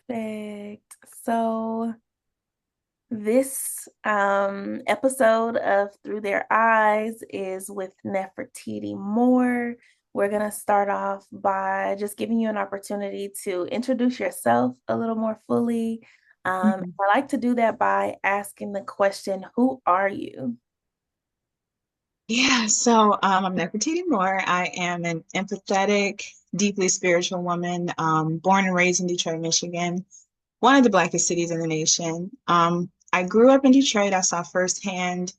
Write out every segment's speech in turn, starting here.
Perfect. So this episode of Through Their Eyes is with Nefertiti Moor. We're going to start off by just giving you an opportunity to introduce yourself a little more fully. Mhm. I like to do that by asking the question, who are you? I'm Nefertiti Moor. I am an empathetic, deeply spiritual woman, born and raised in Detroit, Michigan, one of the blackest cities in the nation. I grew up in Detroit. I saw firsthand,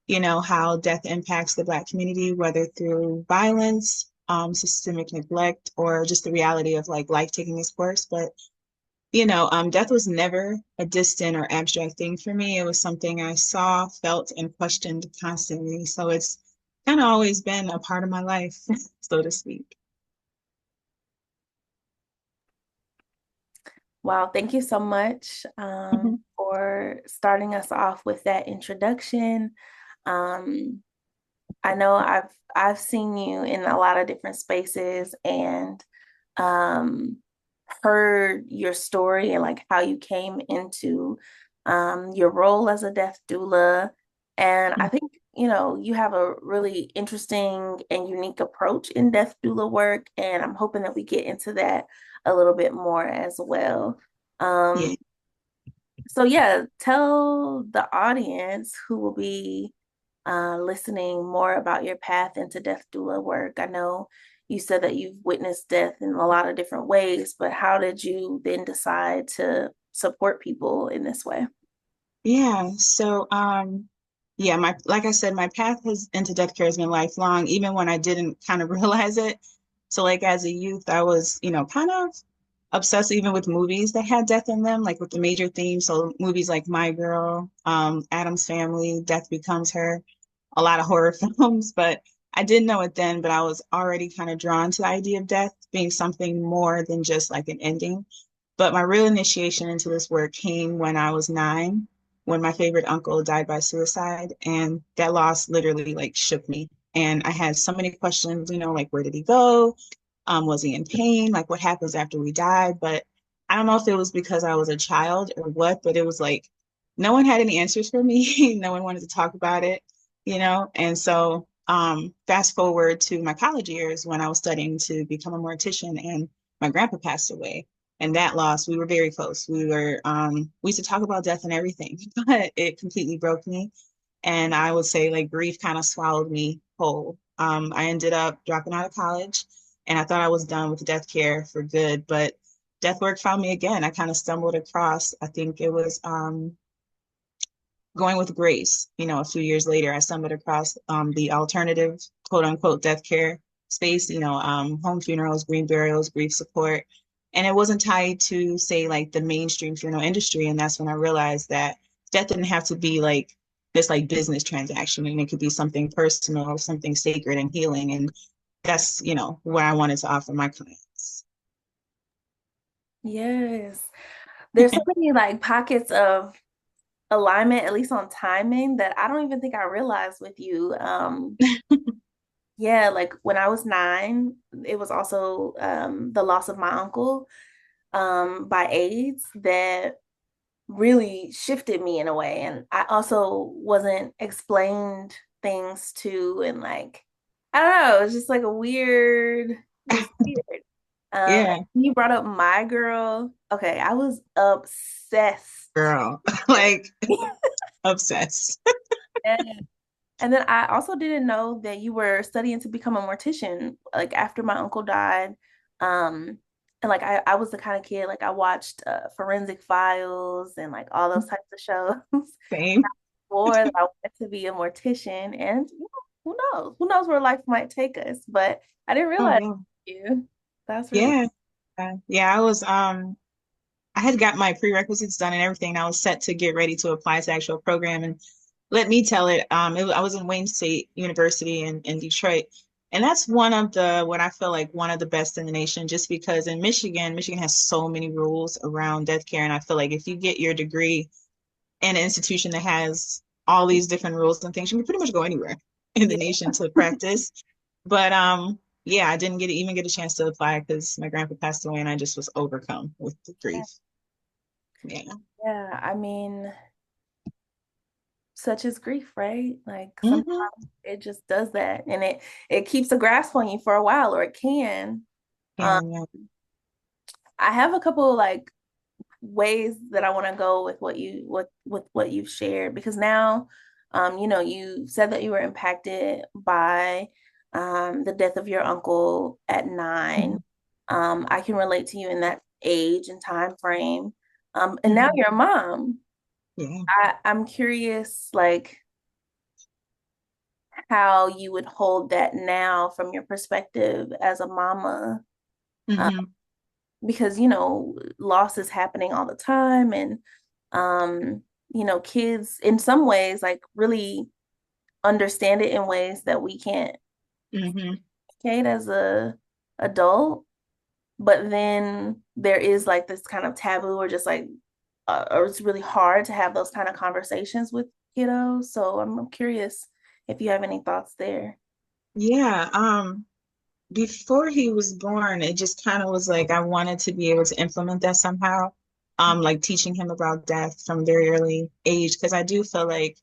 how death impacts the Black community, whether through violence, systemic neglect, or just the reality of like life taking its course. But death was never a distant or abstract thing for me. It was something I saw, felt, and questioned constantly. So it's kind of always been a part of my life, so to speak. Wow, thank you so much Mhm. for starting us off with that introduction. Um, I know I've seen you in a lot of different spaces and um heard your story and like how you came into your role as a death doula. And I think, you have a really interesting and unique approach in death doula work, and I'm hoping that we get into that a little bit more as well. Yeah. Um, so yeah, tell the audience who will be listening more about your path into death doula work. I know you said that you've witnessed death in a lot of different ways, but how did you then decide to support people in this way? Yeah. My like I said, my path has into death care has been lifelong, even when I didn't kind of realize it. So like as a youth, I was, kind of obsessed even with movies that had death in them, like with the major themes. So movies like My Girl, Addams Family, Death Becomes Her, a lot of horror films, but I didn't know it then, but I was already kind of drawn to the idea of death being something more than just like an ending. But my real initiation into this work came when I was 9, when my favorite uncle died by suicide. And that loss literally like shook me. And I had so many questions, like where did he go? Was he in pain? Like what happens after we die? But I don't know if it was because I was a child or what, but it was like no one had any answers for me. No one wanted to talk about it, And so fast forward to my college years when I was studying to become a mortician and my grandpa passed away. And that loss, we were very close. We used to talk about death and everything, but it completely broke me. And I would say like grief kind of swallowed me whole. I ended up dropping out of college and I thought I was done with death care for good, but death work found me again. I kind of stumbled across, I think it was going with grace. A few years later, I stumbled across the alternative, quote unquote, death care space, home funerals, green burials, grief support. And it wasn't tied to, say, like the mainstream funeral industry. And that's when I realized that death didn't have to be like this like business transaction, and it could be something personal, something sacred and healing. And that's, what I wanted to offer my clients. Yes. There's so many like pockets of alignment, at least on timing, that I don't even think I realized with you. Yeah, like when I was 9, it was also the loss of my uncle by AIDS that really shifted me in a way. And I also wasn't explained things to, and like, I don't know, it was just like a weird, it was weird. Yeah, You brought up My Girl. Okay, I was obsessed. girl, like obsessed. Yeah. And then I also didn't know that you were studying to become a mortician, like after my uncle died. And like I was the kind of kid, like I watched Forensic Files and like all those types of shows. Same. Or that I wanted to be a mortician, and who knows? Who knows where life might take us? But I didn't Oh realize yeah. you. That's really Yeah. Yeah, I had got my prerequisites done and everything. And I was set to get ready to apply to actual program. And let me tell it, I was in Wayne State University in Detroit. And that's one of what I feel like one of the best in the nation, just because in Michigan has so many rules around death care. And I feel like if you get your degree in an institution that has all these different rules and things, you can pretty much go anywhere in the yeah. nation to practice. But I didn't even get a chance to apply because my grandpa passed away and I just was overcome with the grief. Yeah. Yeah, I mean, such is grief, right? Like sometimes Hmm. it just does that, and it keeps a grasp on you for a while, or it can. Um, Yeah. I have a couple like ways that I want to go with what you've shared because now, you said that you were impacted by the death of your uncle at 9. Mhm. I can relate to you in that age and time frame. And now Mhm. you're a mom. Yeah. I'm curious, like how you would hold that now from your perspective as a mama, uh, Hmm. because loss is happening all the time, and um, kids in some ways like really understand it in ways that we can't Hmm. communicate as a adult. But then there is like this kind of taboo or just like or it's really hard to have those kind of conversations with kiddos. So I'm curious if you have any thoughts there. Yeah. Before he was born, it just kind of was like I wanted to be able to implement that somehow. Like teaching him about death from a very early age, because I do feel like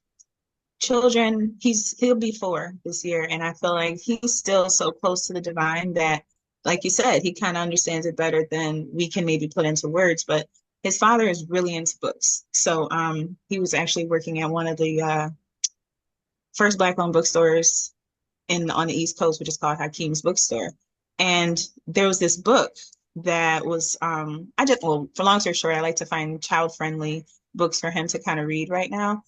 children, he'll be 4 this year, and I feel like he's still so close to the divine that, like you said, he kind of understands it better than we can maybe put into words. But his father is really into books, so he was actually working at one of the first Black-owned bookstores in on the East Coast, which is called Hakim's Bookstore. And there was this book that was I just well, for long story short, I like to find child-friendly books for him to kind of read right now.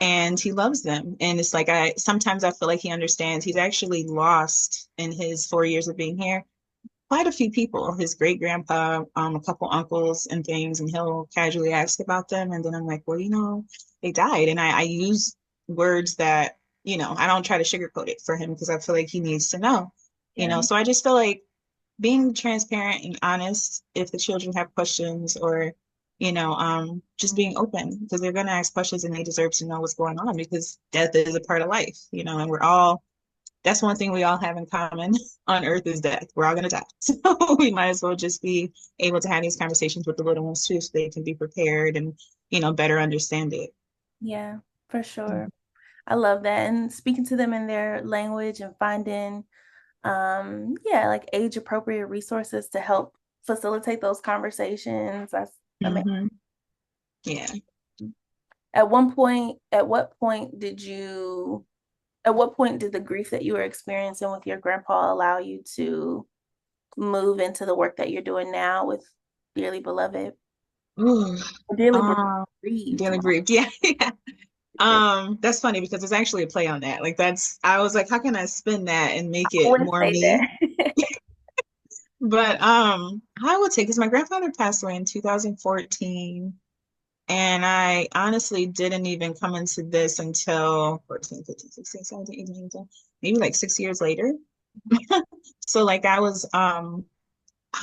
And he loves them. And it's like I sometimes I feel like he understands. He's actually lost in his 4 years of being here quite a few people, his great grandpa, a couple uncles and things, and he'll casually ask about them. And then I'm like, well, they died. And I use words that, I don't try to sugarcoat it for him because I feel like he needs to know. Yeah. So I just feel like being transparent and honest if the children have questions or, just being open because they're going to ask questions and they deserve to know what's going on because death is a part of life, and that's one thing we all have in common on earth is death. We're all going to die. So we might as well just be able to have these conversations with the little ones too, so they can be prepared and better understand it. Yeah, for sure. I love that. And speaking to them in their language and finding, yeah, like age appropriate resources to help facilitate those conversations. That's amazing. Hmm. Yeah. At what point did the grief that you were experiencing with your grandpa allow you to move into the work that you're doing now with Dearly Beloved? Ooh. Dearly Um, Bereaved. Daily Brief. Yeah. Yeah. That's funny because it's actually a play on that. Like I was like, how can I spin that and make I it wouldn't more say me? that. But I would take because my grandfather passed away in 2014. And I honestly didn't even come into this until 14, 15, 16, 17, 18, 19, maybe like 6 years later. So like I was how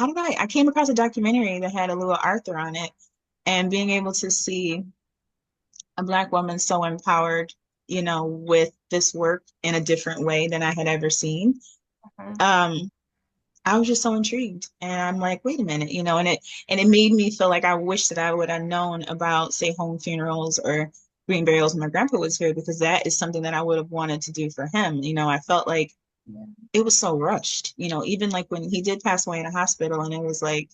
did I came across a documentary that had a little Arthur on it and being able to see a Black woman so empowered, with this work in a different way than I had ever seen. Mhm. Um, I was just so intrigued. And I'm like, wait a minute, and it made me feel like I wish that I would have known about, say, home funerals or green burials when my grandpa was here, because that is something that I would have wanted to do for him. I felt like Yeah. it was so rushed, even like when he did pass away in a hospital, and it was like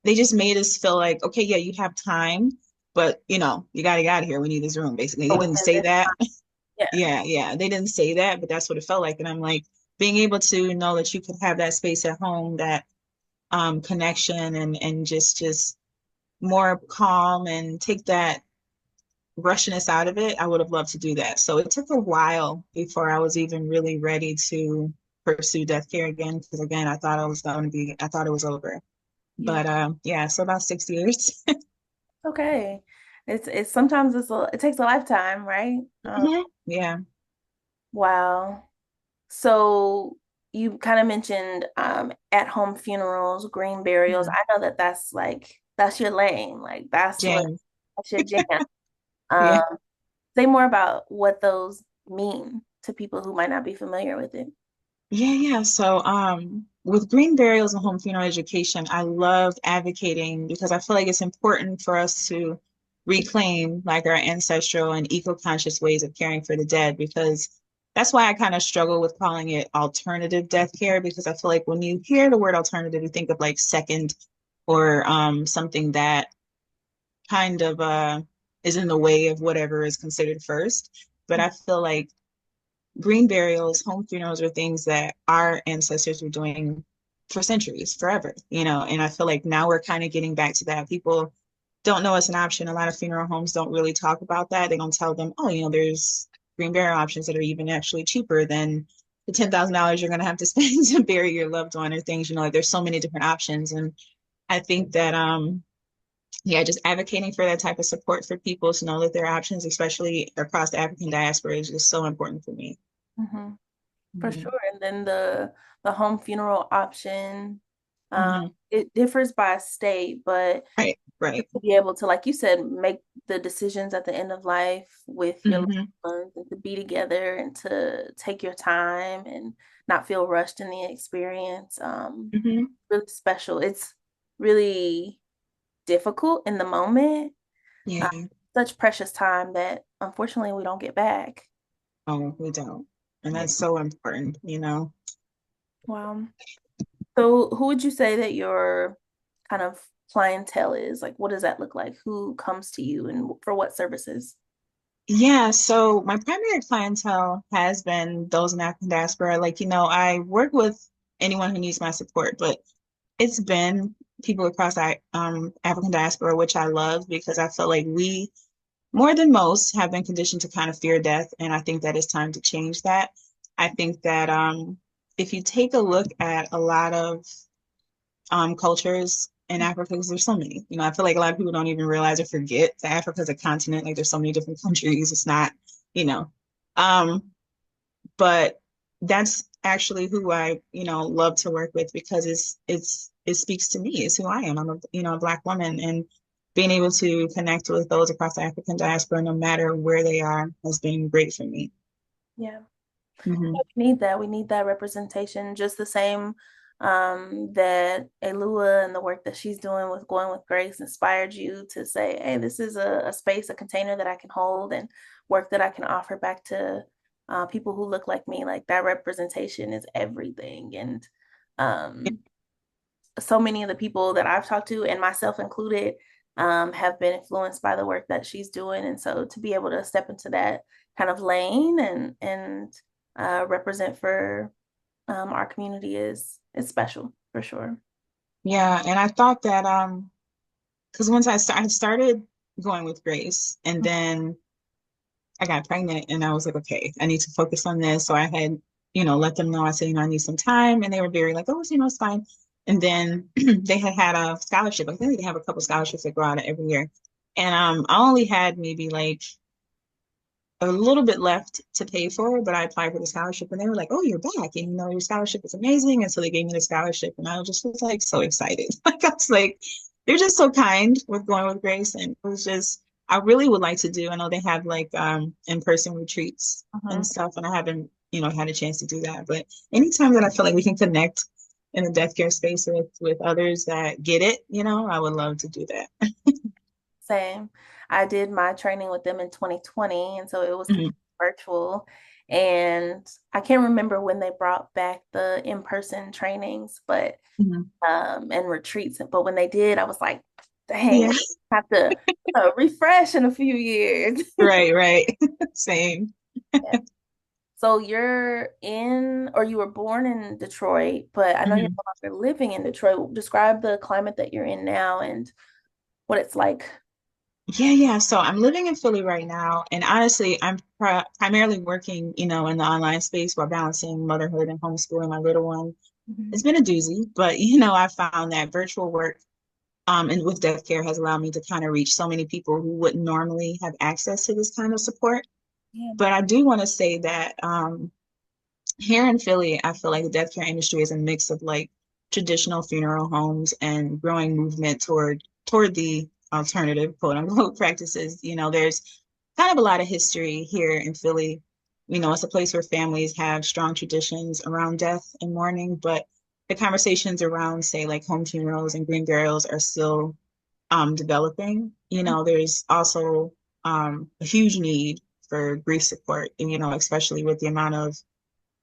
they just made us feel like, okay, yeah, you have time, but you gotta get out of here. We need this room, basically. They But didn't within say this, that. yeah, Yeah, yeah. They didn't say that, but that's what it felt like. And I'm like, being able to know that you could have that space at home, that connection and just more calm and take that rushness out of it, I would have loved to do that. So it took a while before I was even really ready to pursue death care again. Because again, I thought it was over. yeah. But yeah, so about 6 years. Okay. It's sometimes it takes a lifetime, right? Yeah. Wow. So you kind of mentioned at home funerals, green burials. Mhm. I know that that's your lane. Like Jam. that's your jam. Yeah. Um, say more about what those mean to people who might not be familiar with it. Yeah. So, with green burials and home funeral education, I love advocating because I feel like it's important for us to reclaim like our ancestral and eco-conscious ways of caring for the dead because that's why I kind of struggle with calling it alternative death care because I feel like when you hear the word alternative, you think of like second or something that kind of is in the way of whatever is considered first. But I feel like green burials, home funerals are things that our ancestors were doing for centuries, forever, and I feel like now we're kind of getting back to that. People don't know it's an option. A lot of funeral homes don't really talk about that. They don't tell them, oh, there's green burial options that are even actually cheaper than the $10,000 you're going to have to spend to bury your loved one or things, like there's so many different options. And I think that, yeah, just advocating for that type of support for people to know that there are options, especially across the African diaspora, is just so important for me. Hmm. For Mhm. sure. And then the home funeral option, um, Mhm. it differs by state, but Right, right. to be able to, like you said, make the decisions at the end of life with your loved Hmm. ones and to be together and to take your time and not feel rushed in the experience. Hmm. Really special. It's really difficult in the moment. Uh, Yeah. Such precious time that unfortunately we don't get back. Oh, we don't. And Yeah. that's so important. Wow. So, who would you say that your kind of clientele is? Like, what does that look like? Who comes to you and for what services? Yeah, so my primary clientele has been those in African diaspora. Like, I work with anyone who needs my support, but it's been people across African diaspora, which I love because I feel like we, more than most, have been conditioned to kind of fear death. And I think that it's time to change that. I think that if you take a look at a lot of cultures in Africa, because there's so many. I feel like a lot of people don't even realize or forget that Africa is a continent. Like there's so many different countries. It's not, you know. Um, but that's actually who I, love to work with because it speaks to me. It's who I am. I'm a Black woman, and being able to connect with those across the African diaspora, no matter where they are, has been great for me. Yeah. Hmm. We need that. We need that representation, just the same that Alua and the work that she's doing with Going with Grace inspired you to say, hey, this is a space, a container that I can hold and work that I can offer back to people who look like me. Like that representation is everything. And um, so many of the people that I've talked to, and myself included, have been influenced by the work that she's doing. And so to be able to step into that kind of lane and represent for our community is special for sure. Yeah, and I thought that because once I started going with Grace, and then I got pregnant, and I was like, okay, I need to focus on this. So I had, let them know. I said, I need some time, and they were very like, oh, it's fine. And then they had a scholarship. I think they have a couple scholarships that go out every year, and I only had maybe like a little bit left to pay for, but I applied for the scholarship, and they were like, oh, you're back, and your scholarship is amazing, and so they gave me the scholarship, and I just was like so excited. Like I was like, they're just so kind with going with Grace, and it was just I really would like to do. I know they have like in-person retreats and Mhm. stuff, and I haven't had a chance to do that, but anytime that I feel like we can connect in the death care space with others that get it, I would love to do that. Same. I did my training with them in 2020, and so it was Mhm. completely virtual. And I can't remember when they brought back the in-person trainings, but Mhm. and retreats. But when they did, I was like, dang, Yeah. we have to refresh in a few years. Right, right. Same. Yeah. So you're in, or you were born in Detroit, but I know you're Mhm. no longer living in Detroit. Describe the climate that you're in now and what it's like. Yeah. So I'm living in Philly right now, and honestly, I'm primarily working, in the online space while balancing motherhood and homeschooling my little one. Mhm. It's been a doozy, but I found that virtual work, and with death care has allowed me to kind of reach so many people who wouldn't normally have access to this kind of support. Yeah. But I do want to say that here in Philly, I feel like the death care industry is a mix of like traditional funeral homes and growing movement toward the alternative quote unquote practices. There's kind of a lot of history here in Philly it's a place where families have strong traditions around death and mourning, but the conversations around, say, like home funerals and green burials are still developing. There's also a huge need for grief support, and, especially with the amount of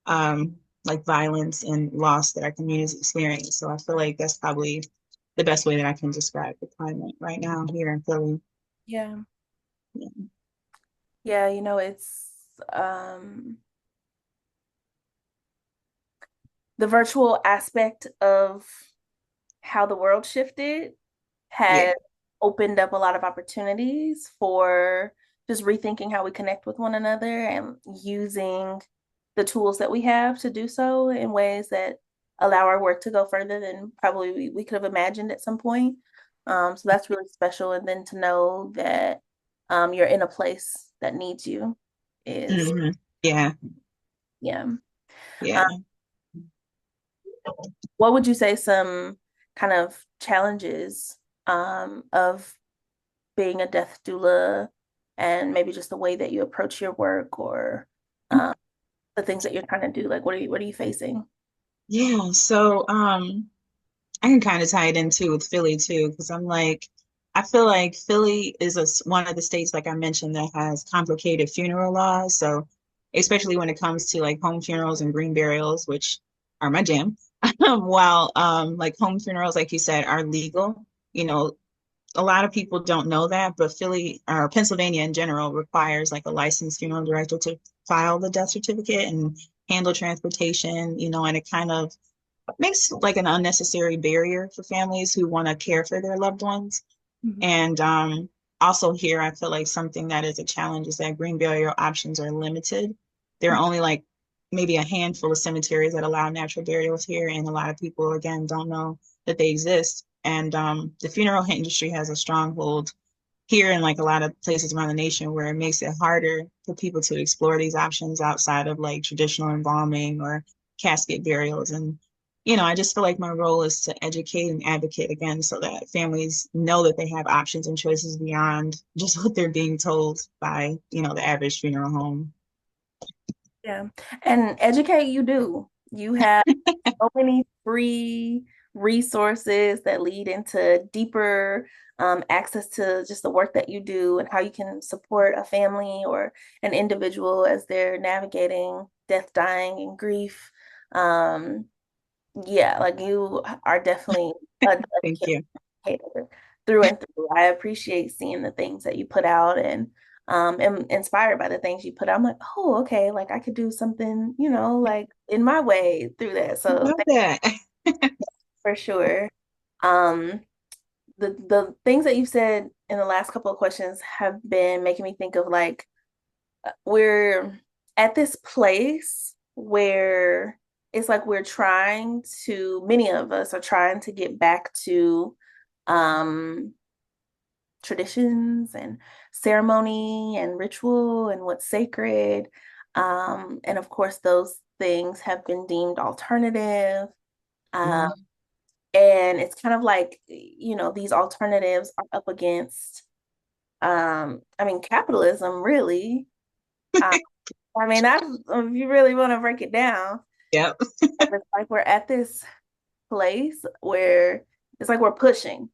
um, like violence and loss that our communities experience. So I feel like that's probably the best way that I can describe the climate right now here in Philly. Yeah. Yeah. Yeah, it's um the virtual aspect of how the world shifted Yeah. has opened up a lot of opportunities for just rethinking how we connect with one another and using the tools that we have to do so in ways that allow our work to go further than probably we could have imagined at some point. So that's really special. And then to know that you're in a place that needs you is, Hmm. Yeah. yeah. Yeah. Um, what would you say some kind of challenges of being a death doula and maybe just the way that you approach your work or um, the things that you're trying to do? Like, what are you facing? Yeah. So, I can kind of tie it in too with Philly too, because I feel like Philly is one of the states, like I mentioned, that has complicated funeral laws. So, especially when it comes to like home funerals and green burials, which are my jam, while like home funerals, like you said, are legal. You know, a lot of people don't know that, but Philly or Pennsylvania in general requires like a licensed funeral director to file the death certificate and handle transportation, and it kind of makes like an unnecessary barrier for families who want to care for their loved ones. Mhm. And also here, I feel like something that is a challenge is that green burial options are limited. There are only like maybe a handful of cemeteries that allow natural burials here, and a lot of people again don't know that they exist. And the funeral industry has a stronghold here in like a lot of places around the nation where it makes it harder for people to explore these options outside of like traditional embalming or casket burials. And, I just feel like my role is to educate and advocate again so that families know that they have options and choices beyond just what they're being told by, the average funeral home. Yeah. And educate you do. You have so many free resources that lead into deeper access to just the work that you do and how you can support a family or an individual as they're navigating death, dying, and grief. Um, yeah, like you are definitely a Thank you. dedicator through and through. I appreciate seeing the things that you put out and am inspired by the things you put out. I'm like, oh, okay, like I could do something, like in my way through that. I So love that. for sure. Um, the things that you've said in the last couple of questions have been making me think of like we're at this place where it's like many of us are trying to get back to um traditions and ceremony and ritual and what's sacred. And of course, those things have been deemed alternative. Um, Mhm. and it's kind of like, these alternatives are up against, I mean, capitalism, really. Uh, I mean, if you really want to break it down, Yep. it's like we're at this place where it's like we're pushing,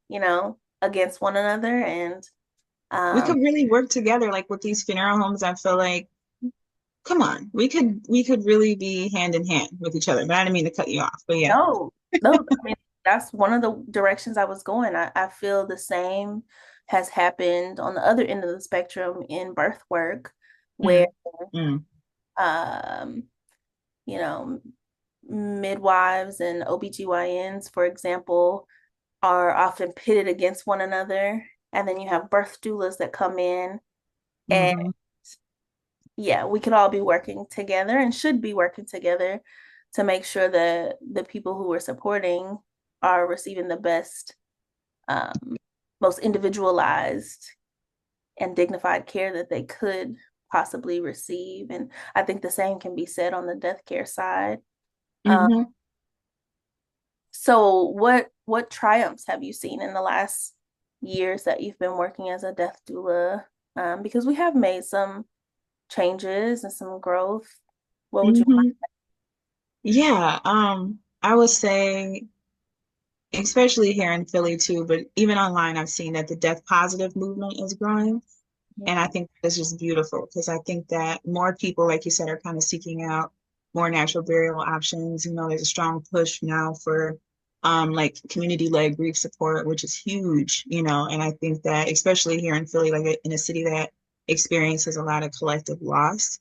against one another. And We um, could really work together, like with these funeral homes. I feel like, come on, we could really be hand in hand with each other. But I didn't mean to cut you off. But yeah. no, no, I mean, that's one of the directions I was going. I feel the same has happened on the other end of the spectrum in birth work, where, Mm, mm, um, you know, midwives and OBGYNs, for example, are often pitted against one another. And then you have birth doulas that come in. And mhm, yeah, we could all be working together and should be working together to make sure that the people who we're supporting are receiving the best, um, most individualized and dignified care that they could possibly receive. And I think the same can be said on the death care side. Um, mhm. so what triumphs have you seen in the last years that you've been working as a death doula? Because we have made some changes and some growth? What would you? Hmm. Yeah, I would say, especially here in Philly too, but even online, I've seen that the death positive movement is growing. And I think that's just beautiful because I think that more people, like you said, are kind of seeking out more natural burial options. You know, there's a strong push now for like community-led grief support, which is huge, you know, and I think that especially here in Philly, like in a city that experiences a lot of collective loss,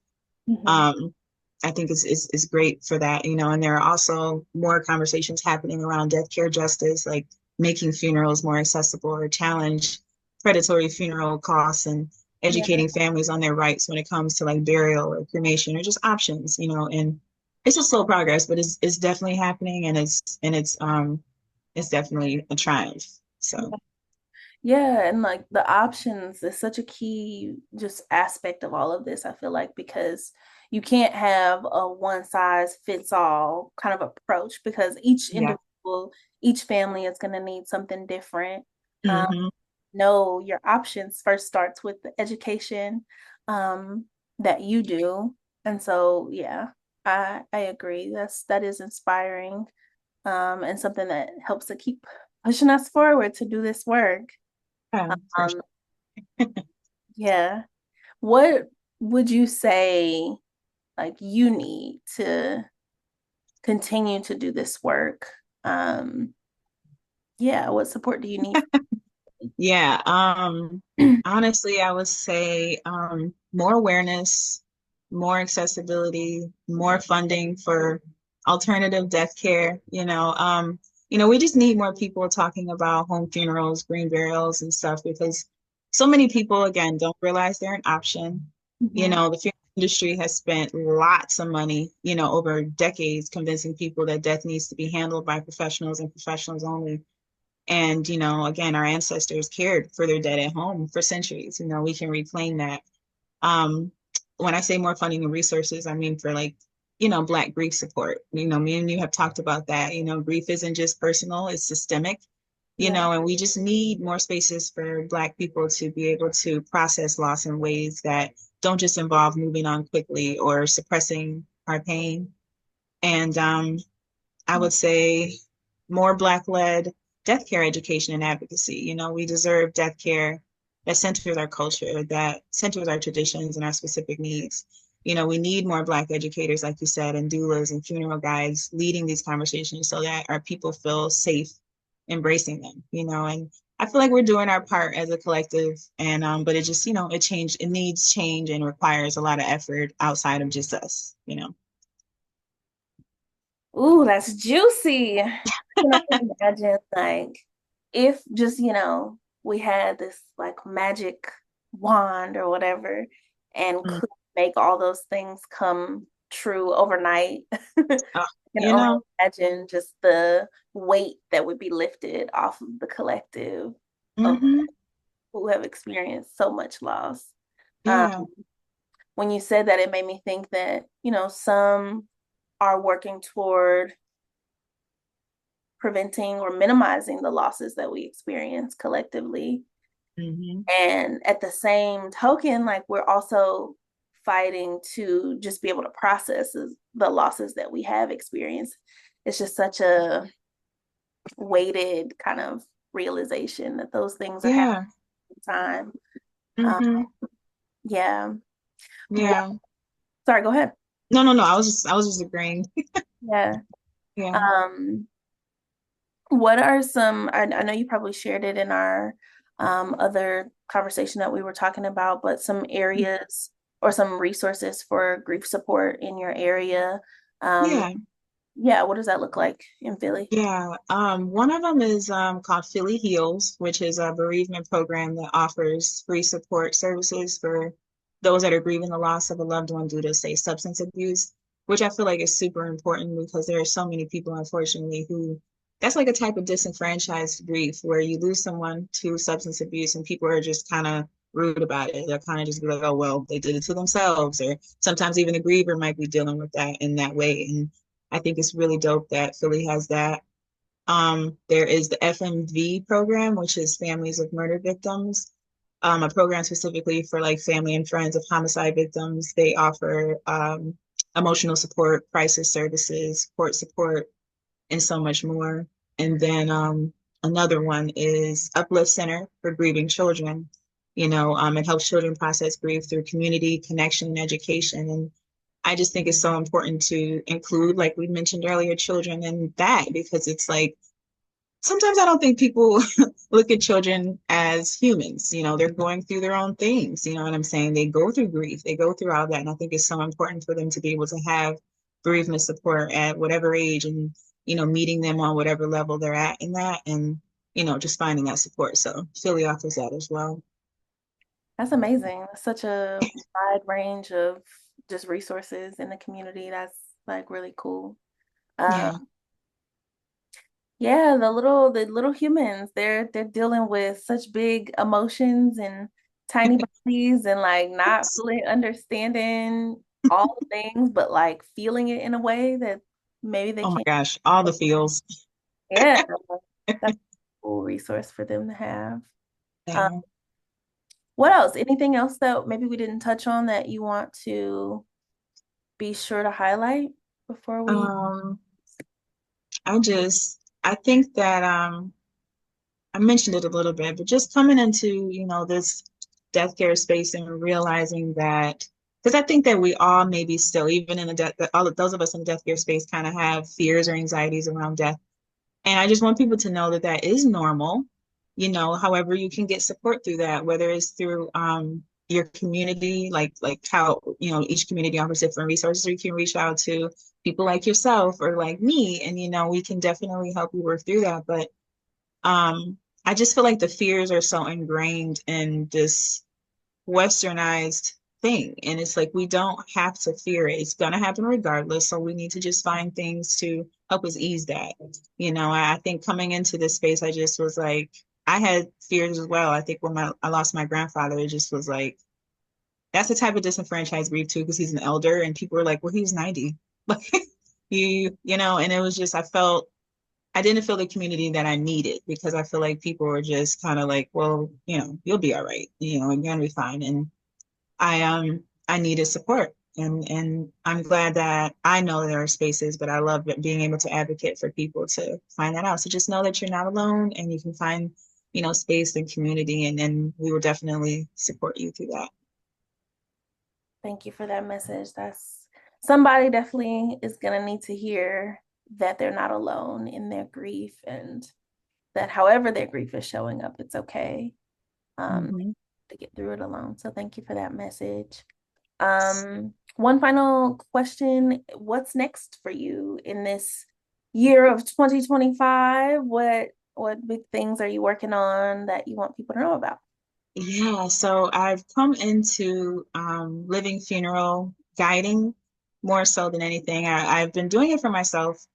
Mhm. um, I think is great for that, you know, and there are also more conversations happening around death care justice, like making funerals more accessible or challenge predatory funeral costs and Yeah, educating families on their rights when it comes to like burial or cremation or just options, you know, and it's a slow progress, but it's definitely happening and it's definitely a triumph. So yeah, and like the options is such a key just aspect of all of this, I feel like, because you can't have a one size fits all kind of approach because each yeah. individual, each family is going to need something different. Um, Hmm. know your options first starts with the education um, that you do. And so, yeah, I agree. That is inspiring and something that helps to keep pushing us forward to do this work. Yeah, for Um, yeah. What would you say like you need to continue to do this work? Um, yeah, what support do you need? Yeah, honestly, I would say more awareness, more accessibility, more funding for alternative death care. We just need more people talking about home funerals, green burials, and stuff because so many people, again, don't realize they're an option. You Mhm. know, the funeral industry has spent lots of money, you know, over decades convincing people that death needs to be handled by professionals and professionals only. And, you know, again, our ancestors cared for their dead at home for centuries. You know, we can reclaim that. Um, when I say more funding and resources, I mean for like, you know, Black grief support. You know, me and you have talked about that. You know, grief isn't just personal, it's systemic, you Yeah. know, and we just need more spaces for Black people to be able to process loss in ways that don't just involve moving on quickly or suppressing our pain. And I would say more Black-led death care education and advocacy. You know, we deserve death care that centers our culture, that centers our traditions and our specific needs. You know, we need more Black educators, like you said, and doulas and funeral guides leading these conversations so that our people feel safe embracing them, you know, and I feel like we're doing our part as a collective and but it just, you know, it needs change and requires a lot of effort outside of just us, you know. Ooh, that's juicy. Can only imagine like if just, we had this like magic wand or whatever and Mm. could make all those things come true overnight. Oh, I can you only know, imagine just the weight that would be lifted off of the collective of hmm. who have experienced so much loss. Um, Yeah. when you said that, it made me think that, some are working toward preventing or minimizing the losses that we experience collectively. Hmm. And at the same token, like we're also fighting to just be able to process the losses that we have experienced. It's just such a weighted kind of realization that those things are happening Yeah. at the time. Um, Hmm. yeah. Yeah. Sorry, go ahead. No, no, no. I was just agreeing. Yeah. Yeah. Um, what are some, I know you probably shared it in our other conversation that we were talking about, but some areas or some resources for grief support in your area. Um, Yeah. yeah, what does that look like in Philly? Yeah. One of them is called Philly Heals, which is a bereavement program that offers free support services for those that are grieving the loss of a loved one due to, say, substance abuse, which I feel like is super important because there are so many people, unfortunately, who that's like a type of disenfranchised grief where you lose someone to substance abuse and people are just kind of rude about it. They'll kind of just be like, oh, well, they did it to themselves. Or sometimes even the griever might be dealing with that in that way. And I think it's really dope that Philly has that. There is the FMV program, which is Families of Murder Victims. a program specifically for like family and friends of homicide victims. They offer emotional support, crisis services, court support, and so much more. And then another one is Uplift Center for Grieving Children. It helps children process grief through community, connection, and education. And I just think it's so important to include, like we mentioned earlier, children in that because it's like sometimes I don't think people look at children as humans. They're going through their own things. You know what I'm saying? They go through grief, they go through all that. And I think it's so important for them to be able to have bereavement support at whatever age and, meeting them on whatever level they're at in that and, just finding that support. So Philly offers that as well. That's amazing. Such a wide range of just resources in the community. That's like really cool. Um, Yeah. yeah, the little humans, they're dealing with such big emotions and tiny bodies and like not really understanding all the things, but like feeling it in a way that maybe they Oh my can't. gosh, all the feels. Yeah, that's a cool resource for them to have. Um, Yeah. what else? Anything else that maybe we didn't touch on that you want to be sure to highlight before we? Um, I think that I mentioned it a little bit, but just coming into, this death care space and realizing that, because I think that we all maybe still, even in the death, all of those of us in the death care space kind of have fears or anxieties around death. And I just want people to know that that is normal. However, you can get support through that, whether it's through your community, like how, each community offers different resources, or you can reach out to people like yourself or like me, and, we can definitely help you work through that. But I just feel like the fears are so ingrained in this westernized thing. And it's like we don't have to fear it. It's gonna happen regardless. So we need to just find things to help us ease that. I think coming into this space, I just was like, I had fears as well. I think when I lost my grandfather, it just was like that's the type of disenfranchised grief too, because he's an elder and people were like, well, he was 90. Like and it was just I didn't feel the community that I needed because I feel like people were just kind of like, well, you'll be all right, and you're gonna be fine. And I needed support. And I'm glad that I know there are spaces, but I love being able to advocate for people to find that out. So just know that you're not alone and you can find, space and community and then we will definitely support you through that. Thank you for that message. That's somebody definitely is gonna need to hear that they're not alone in their grief and that however their grief is showing up, it's okay Mhm. to get through it alone. So thank you for that message. One final question. What's next for you in this year of 2025? What big things are you working on that you want people to know about? Yeah, so I've come into living funeral guiding more so than anything. I've been doing it for myself,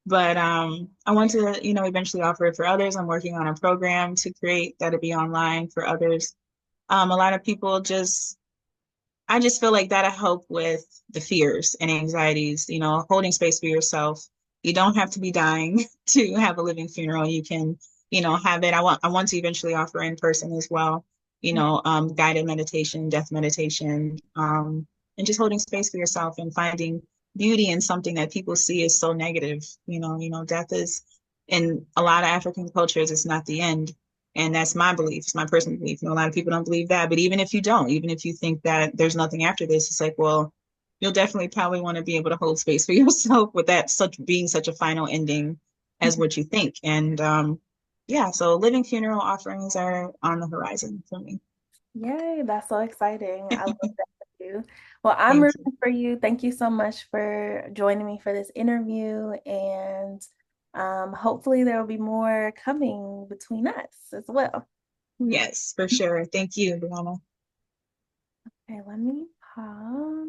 but I want to, eventually offer it for others. I'm working on a program to create that'll be online for others. A lot of people I just feel like that'll help with the fears and anxieties, holding space for yourself. You don't have to be dying to have a living funeral. You can, have it. I want to eventually offer in person as well, guided meditation, death meditation, and just holding space for yourself and finding beauty in something that people see as so negative. Death is in a lot of African cultures, it's not the end. And that's my belief. It's my personal belief. A lot of people don't believe that. But even if you don't, even if you think that there's nothing after this, it's like, well, you'll definitely probably want to be able to hold space for yourself with that such being such a final ending as what you think. And yeah, so living funeral offerings are on the horizon for me. Yay, that's so exciting. I love that for you. Well, I'm Thank you. rooting for you. Thank you so much for joining me for this interview. And hopefully, there will be more coming between us as well. Yes, for sure. Thank you, Brianna. Okay, let me pause.